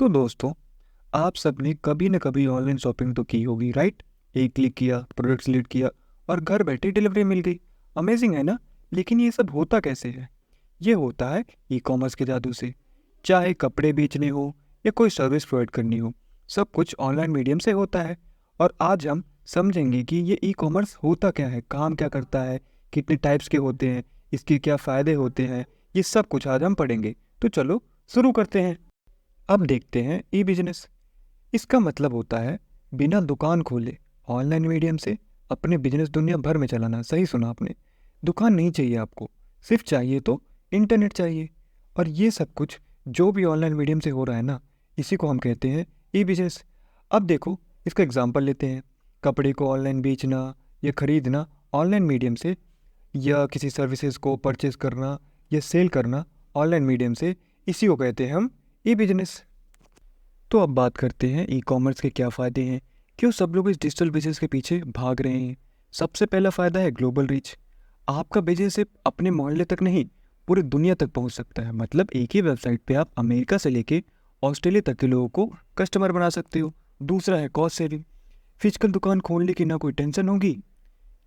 तो दोस्तों, आप सबने कभी न कभी ऑनलाइन शॉपिंग तो की होगी, राइट? एक क्लिक किया, प्रोडक्ट सिलेक्ट किया और घर बैठे डिलीवरी मिल गई। अमेजिंग है ना? लेकिन ये सब होता कैसे है? ये होता है ई कॉमर्स के जादू से। चाहे कपड़े बेचने हो या कोई सर्विस प्रोवाइड करनी हो, सब कुछ ऑनलाइन मीडियम से होता है। और आज हम समझेंगे कि ये ई कॉमर्स होता क्या है, काम क्या करता है, कितने टाइप्स के होते हैं, इसके क्या फ़ायदे होते हैं। ये सब कुछ आज हम पढ़ेंगे। तो चलो शुरू करते हैं। अब देखते हैं ई बिजनेस। इसका मतलब होता है बिना दुकान खोले ऑनलाइन मीडियम से अपने बिजनेस दुनिया भर में चलाना। सही सुना आपने। दुकान नहीं चाहिए आपको, सिर्फ चाहिए तो इंटरनेट चाहिए। और ये सब कुछ जो भी ऑनलाइन मीडियम से हो रहा है ना, इसी को हम कहते हैं ई बिजनेस। अब देखो, इसका एग्जांपल लेते हैं। कपड़े को ऑनलाइन बेचना या खरीदना ऑनलाइन मीडियम से, या किसी सर्विसेज को परचेज करना या सेल करना ऑनलाइन मीडियम से, इसी को कहते हैं हम ई बिजनेस। तो अब बात करते हैं ई कॉमर्स के क्या फ़ायदे हैं, क्यों सब लोग इस डिजिटल बिजनेस के पीछे भाग रहे हैं। सबसे पहला फ़ायदा है ग्लोबल रीच। आपका बिजनेस सिर्फ अपने मोहल्ले तक नहीं, पूरी दुनिया तक पहुंच सकता है। मतलब एक ही वेबसाइट पे आप अमेरिका से लेके ऑस्ट्रेलिया तक के लोगों को कस्टमर बना सकते हो। दूसरा है कॉस्ट सेविंग। फिजिकल दुकान खोलने की ना कोई टेंशन होगी,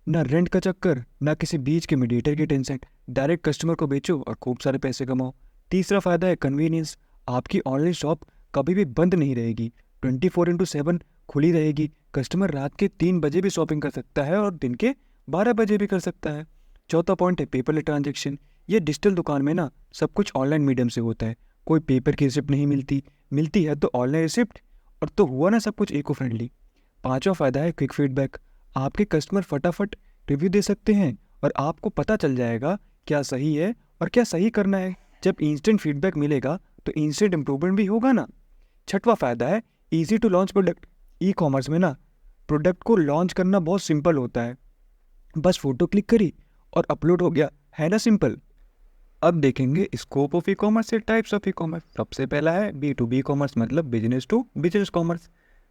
ना रेंट का चक्कर, ना किसी बीच के मीडिएटर की टेंशन। डायरेक्ट कस्टमर को बेचो और खूब सारे पैसे कमाओ। तीसरा फ़ायदा है कन्वीनियंस। आपकी ऑनलाइन शॉप कभी भी बंद नहीं रहेगी, 24x7 खुली रहेगी। कस्टमर रात के 3 बजे भी शॉपिंग कर सकता है और दिन के 12 बजे भी कर सकता है। चौथा पॉइंट है पेपरलेस ट्रांजेक्शन। ये डिजिटल दुकान में ना सब कुछ ऑनलाइन मीडियम से होता है। कोई पेपर की रिसिप्ट नहीं मिलती, मिलती है तो ऑनलाइन रिसिप्ट। और तो हुआ ना सब कुछ इको फ्रेंडली। पांचवा फायदा है क्विक फीडबैक। आपके कस्टमर फटाफट रिव्यू दे सकते हैं और आपको पता चल जाएगा क्या सही है और क्या सही करना है। जब इंस्टेंट फीडबैक मिलेगा तो इंस्टेंट इम्प्रूवमेंट भी होगा ना। छठवां फायदा है easy to launch product. Ecommerce में ना प्रोडक्ट को लॉन्च करना बहुत सिंपल होता है। बस फोटो क्लिक करी और अपलोड हो गया, है ना सिंपल। अब देखेंगे स्कोप ऑफ ई कॉमर्स से टाइप्स ऑफ ई कॉमर्स। सबसे पहला है B2B कॉमर्स, मतलब बिजनेस टू बिजनेस कॉमर्स।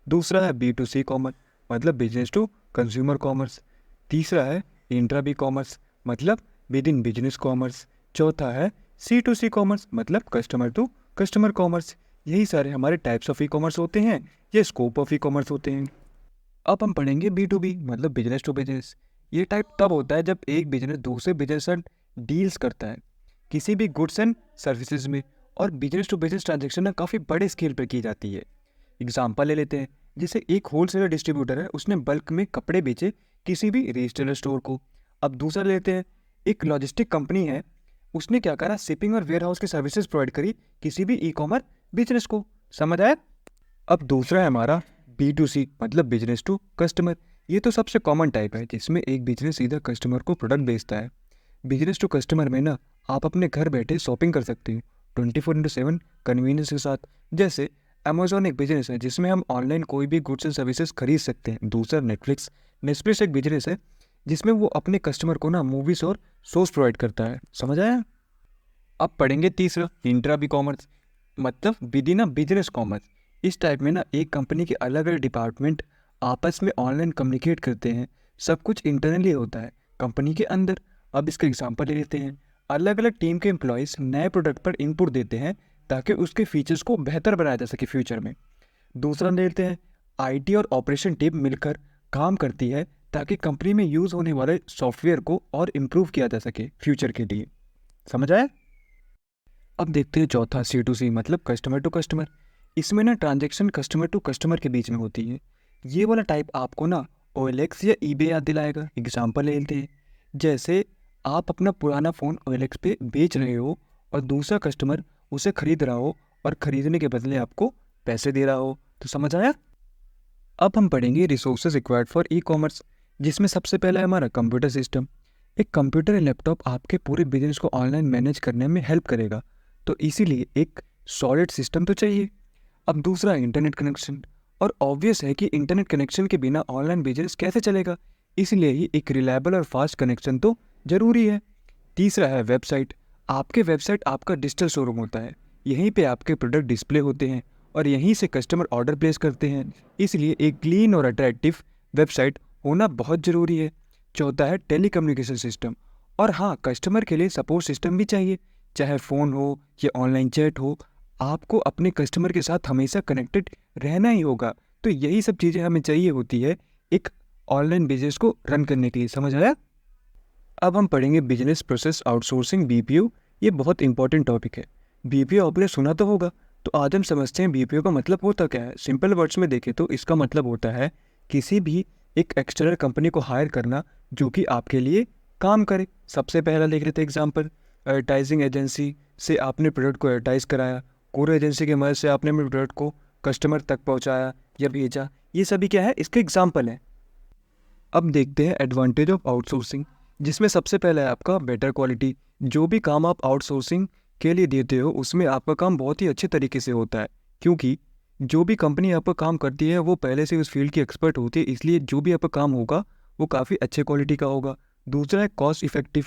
दूसरा है B2C कॉमर्स, मतलब बिजनेस टू कंज्यूमर कॉमर्स। तीसरा है इंट्रा बी कॉमर्स, मतलब विद इन बिजनेस कॉमर्स। चौथा है C2C कॉमर्स, मतलब कस्टमर टू कस्टमर कॉमर्स। यही सारे हमारे टाइप्स ऑफ ई कॉमर्स होते हैं, ये स्कोप ऑफ ई कॉमर्स होते हैं। अब हम पढ़ेंगे B2B, मतलब बिजनेस टू बिजनेस। ये टाइप तब होता है जब एक बिजनेस दूसरे बिजनेस से डील्स करता है किसी भी गुड्स एंड सर्विसेज में। और बिजनेस टू बिजनेस ट्रांजेक्शन ना काफ़ी बड़े स्केल पर की जाती है। एग्जाम्पल ले लेते हैं, जैसे एक होलसेलर डिस्ट्रीब्यूटर है, उसने बल्क में कपड़े बेचे किसी भी रिटेलर स्टोर को। अब दूसरा लेते हैं, एक लॉजिस्टिक कंपनी है, उसने क्या करा, शिपिंग और वेयर हाउस की सर्विसेज प्रोवाइड करी किसी भी ई कॉमर्स बिजनेस को। समझ आया? अब दूसरा है हमारा B2C, मतलब बिजनेस टू कस्टमर। ये तो सबसे कॉमन टाइप है जिसमें एक बिजनेस सीधा कस्टमर को प्रोडक्ट बेचता है। बिजनेस टू कस्टमर में ना आप अपने घर बैठे शॉपिंग कर सकते हो 24x7 कन्वीनियंस के साथ। जैसे अमेजोन एक बिजनेस है जिसमें हम ऑनलाइन कोई भी गुड्स एंड सर्विसेज खरीद सकते हैं। दूसरा नेटफ्लिक्स। नेटफ्लिक्स एक बिजनेस है जिसमें वो अपने कस्टमर को ना मूवीज और शोज प्रोवाइड करता है। समझ आया? अब पढ़ेंगे तीसरा इंट्रा बी कॉमर्स, मतलब with in a business commerce. इस टाइप में ना एक कंपनी के अलग अलग डिपार्टमेंट आपस में ऑनलाइन कम्युनिकेट करते हैं। सब कुछ इंटरनली होता है कंपनी के अंदर। अब इसका एग्जांपल ले लेते हैं। अलग अलग टीम के एम्प्लॉयज़ नए प्रोडक्ट पर इनपुट देते हैं ताकि उसके फीचर्स को बेहतर बनाया जा सके फ्यूचर में। दूसरा ले लेते हैं, IT और ऑपरेशन टीम मिलकर काम करती है ताकि कंपनी में यूज़ होने वाले सॉफ्टवेयर को और इम्प्रूव किया जा सके फ्यूचर के लिए। समझ आया? अब देखते हैं चौथा C2C, मतलब कस्टमर टू कस्टमर। इसमें ना ट्रांजैक्शन कस्टमर टू कस्टमर के बीच में होती है। ये वाला टाइप आपको ना OLX या eBay याद दिलाएगा। एग्जांपल ले लेते हैं, जैसे आप अपना पुराना फ़ोन OLX पे बेच रहे हो और दूसरा कस्टमर उसे खरीद रहा हो और खरीदने के बदले आपको पैसे दे रहा हो। तो समझ आया? अब हम पढ़ेंगे resources required for e commerce, जिसमें सबसे पहला है हमारा कंप्यूटर सिस्टम। एक कंप्यूटर या लैपटॉप आपके पूरे बिजनेस को ऑनलाइन मैनेज करने में हेल्प करेगा, तो इसीलिए एक सॉलिड सिस्टम तो चाहिए। अब दूसरा है इंटरनेट कनेक्शन, और ऑब्वियस है कि इंटरनेट कनेक्शन के बिना ऑनलाइन बिजनेस कैसे चलेगा, इसलिए ही एक रिलायबल और फास्ट कनेक्शन तो ज़रूरी है। तीसरा है वेबसाइट। आपके वेबसाइट आपका डिजिटल शोरूम होता है, यहीं पे आपके प्रोडक्ट डिस्प्ले होते हैं और यहीं से कस्टमर ऑर्डर प्लेस करते हैं, इसलिए एक क्लीन और अट्रैक्टिव वेबसाइट होना बहुत ज़रूरी है। चौथा है टेलीकम्युनिकेशन सिस्टम, और हाँ, कस्टमर के लिए सपोर्ट सिस्टम भी चाहिए, चाहे फ़ोन हो या ऑनलाइन चैट हो। आपको अपने कस्टमर के साथ हमेशा कनेक्टेड रहना ही होगा। तो यही सब चीज़ें हमें चाहिए होती है एक ऑनलाइन बिजनेस को रन करने के लिए। समझ आया? अब हम पढ़ेंगे बिजनेस प्रोसेस आउटसोर्सिंग, बीपीओ। ये बहुत इंपॉर्टेंट टॉपिक है। बीपीओ आपने सुना तो होगा। तो आज हम समझते हैं बीपीओ का मतलब होता क्या है। सिंपल वर्ड्स में देखें तो इसका मतलब होता है किसी भी एक एक्सटर्नल कंपनी को हायर करना जो कि आपके लिए काम करे। सबसे पहला देख लेते हैं एग्जाम्पल। एडवर्टाइजिंग एजेंसी से आपने प्रोडक्ट को एडवर्टाइज कराया, कोर एजेंसी की मदद से आपने अपने प्रोडक्ट को कस्टमर तक पहुंचाया या भेजा। ये सभी क्या है, इसके एग्जाम्पल हैं। अब देखते हैं एडवांटेज ऑफ आउटसोर्सिंग, जिसमें सबसे पहला है आपका बेटर क्वालिटी। जो भी काम आप आउटसोर्सिंग के लिए देते हो उसमें आपका काम बहुत ही अच्छे तरीके से होता है, क्योंकि जो भी कंपनी आपका काम करती है वो पहले से उस फील्ड की एक्सपर्ट होती है, इसलिए जो भी आपका काम होगा वो काफ़ी अच्छे क्वालिटी का होगा। दूसरा है कॉस्ट इफेक्टिव।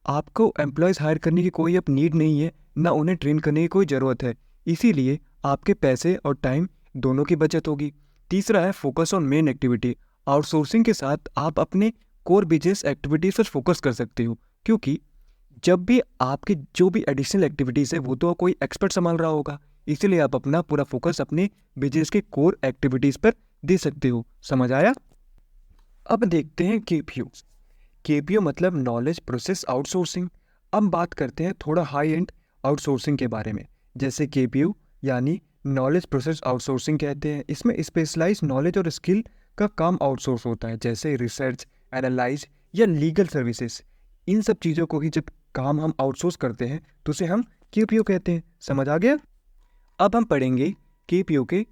आपको एम्प्लॉयज़ हायर करने की कोई अब नीड नहीं है, ना उन्हें ट्रेन करने की कोई ज़रूरत है, इसीलिए आपके पैसे और टाइम दोनों की बचत होगी। तीसरा है focus on main activity. Outsourcing के साथ आप अपने कोर बिजनेस एक्टिविटीज़ पर फोकस कर सकते हो, क्योंकि जब भी आपकी जो भी एडिशनल एक्टिविटीज़ है वो तो कोई एक्सपर्ट संभाल रहा होगा, इसीलिए आप अपना पूरा फोकस अपने बिजनेस के कोर एक्टिविटीज़ पर दे सकते हो। समझ आया? अब देखते हैं केपीओ। केपीओ मतलब नॉलेज प्रोसेस आउटसोर्सिंग। अब बात करते हैं थोड़ा हाई एंड आउटसोर्सिंग के बारे में। जैसे केपीओ यानी नॉलेज प्रोसेस आउटसोर्सिंग कहते हैं। इसमें स्पेशलाइज नॉलेज और स्किल का काम आउटसोर्स होता है, जैसे रिसर्च, एनालाइज या लीगल सर्विसेज। इन सब चीज़ों को ही जब काम हम आउटसोर्स करते हैं तो उसे हम केपीओ कहते हैं। समझ आ गया? अब हम पढ़ेंगे केपीओ के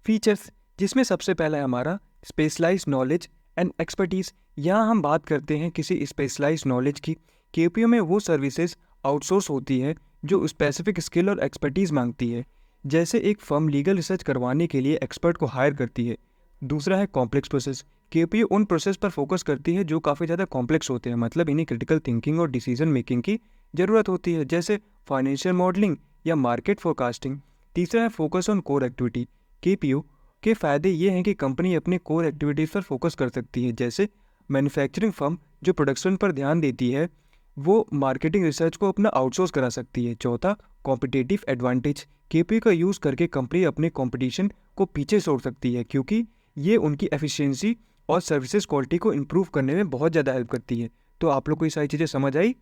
फीचर्स, जिसमें सबसे पहला है हमारा स्पेशलाइज नॉलेज एंड एक्सपर्टीज़। यहाँ हम बात करते हैं किसी स्पेशलाइज नॉलेज की। केपीओ में वो सर्विसेज आउटसोर्स होती है जो स्पेसिफिक स्किल और एक्सपर्टीज़ मांगती है। जैसे एक फर्म लीगल रिसर्च करवाने के लिए एक्सपर्ट को हायर करती है। दूसरा है कॉम्प्लेक्स प्रोसेस। केपीओ उन प्रोसेस पर फोकस करती है जो काफ़ी ज़्यादा कॉम्प्लेक्स होते हैं, मतलब इन्हें क्रिटिकल थिंकिंग और डिसीजन मेकिंग की ज़रूरत होती है, जैसे फाइनेंशियल मॉडलिंग या मार्केट फोरकास्टिंग। तीसरा है focus on core activity. KPO के फ़ायदे ये हैं कि कंपनी अपने कोर एक्टिविटीज़ पर फोकस कर सकती है, जैसे मैन्युफैक्चरिंग फर्म जो प्रोडक्शन पर ध्यान देती है वो मार्केटिंग रिसर्च को अपना आउटसोर्स करा सकती है। चौथा, कॉम्पिटिटिव एडवांटेज। केपीओ का यूज़ करके कंपनी अपने कंपटीशन को पीछे छोड़ सकती है, क्योंकि ये उनकी एफिशिएंसी और सर्विसेज क्वालिटी को इम्प्रूव करने में बहुत ज़्यादा हेल्प करती है। तो आप लोग को ये सारी चीज़ें समझ आई?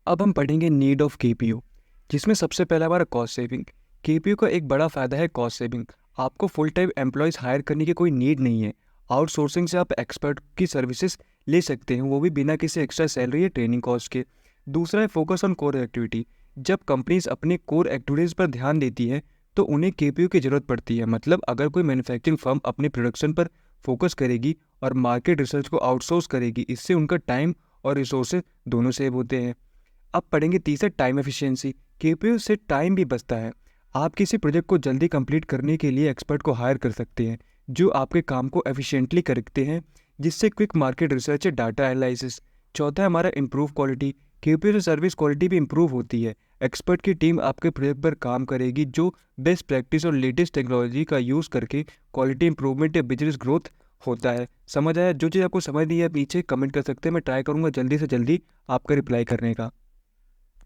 अब हम पढ़ेंगे नीड ऑफ केपीओ, जिसमें सबसे पहला हमारा कॉस्ट सेविंग। केपीओ का एक बड़ा फ़ायदा है कॉस्ट सेविंग। आपको फुल टाइम एम्प्लॉयज़ हायर करने की कोई नीड नहीं है। आउटसोर्सिंग से आप एक्सपर्ट की सर्विसेज ले सकते हैं, वो भी बिना किसी एक्स्ट्रा सैलरी या ट्रेनिंग कॉस्ट के। दूसरा है फोकस ऑन कोर एक्टिविटी। जब कंपनीज अपने कोर एक्टिविटीज़ पर ध्यान देती है तो उन्हें केपीओ की ज़रूरत पड़ती है। मतलब अगर कोई मैन्युफैक्चरिंग फर्म अपने प्रोडक्शन पर फोकस करेगी और मार्केट रिसर्च को आउटसोर्स करेगी, इससे उनका टाइम और रिसोर्सेज दोनों सेव होते हैं। अब पढ़ेंगे तीसरा टाइम एफिशिएंसी। केपीओ से टाइम भी बचता है। आप किसी प्रोजेक्ट को जल्दी कंप्लीट करने के लिए एक्सपर्ट को हायर कर सकते हैं जो आपके काम को एफिशिएंटली करते हैं, जिससे क्विक मार्केट रिसर्च या डाटा एनालिसिस। चौथा है हमारा इंप्रूव क्वालिटी। केपीओ से सर्विस क्वालिटी भी इंप्रूव होती है। एक्सपर्ट की टीम आपके प्रोजेक्ट पर काम करेगी जो बेस्ट प्रैक्टिस और लेटेस्ट टेक्नोलॉजी का यूज़ करके क्वालिटी इंप्रूवमेंट या बिजनेस ग्रोथ होता है। समझ आया? जो चीज़ आपको समझ नहीं है पीछे कमेंट कर सकते हैं, मैं ट्राई करूँगा जल्दी से जल्दी आपका रिप्लाई करने का।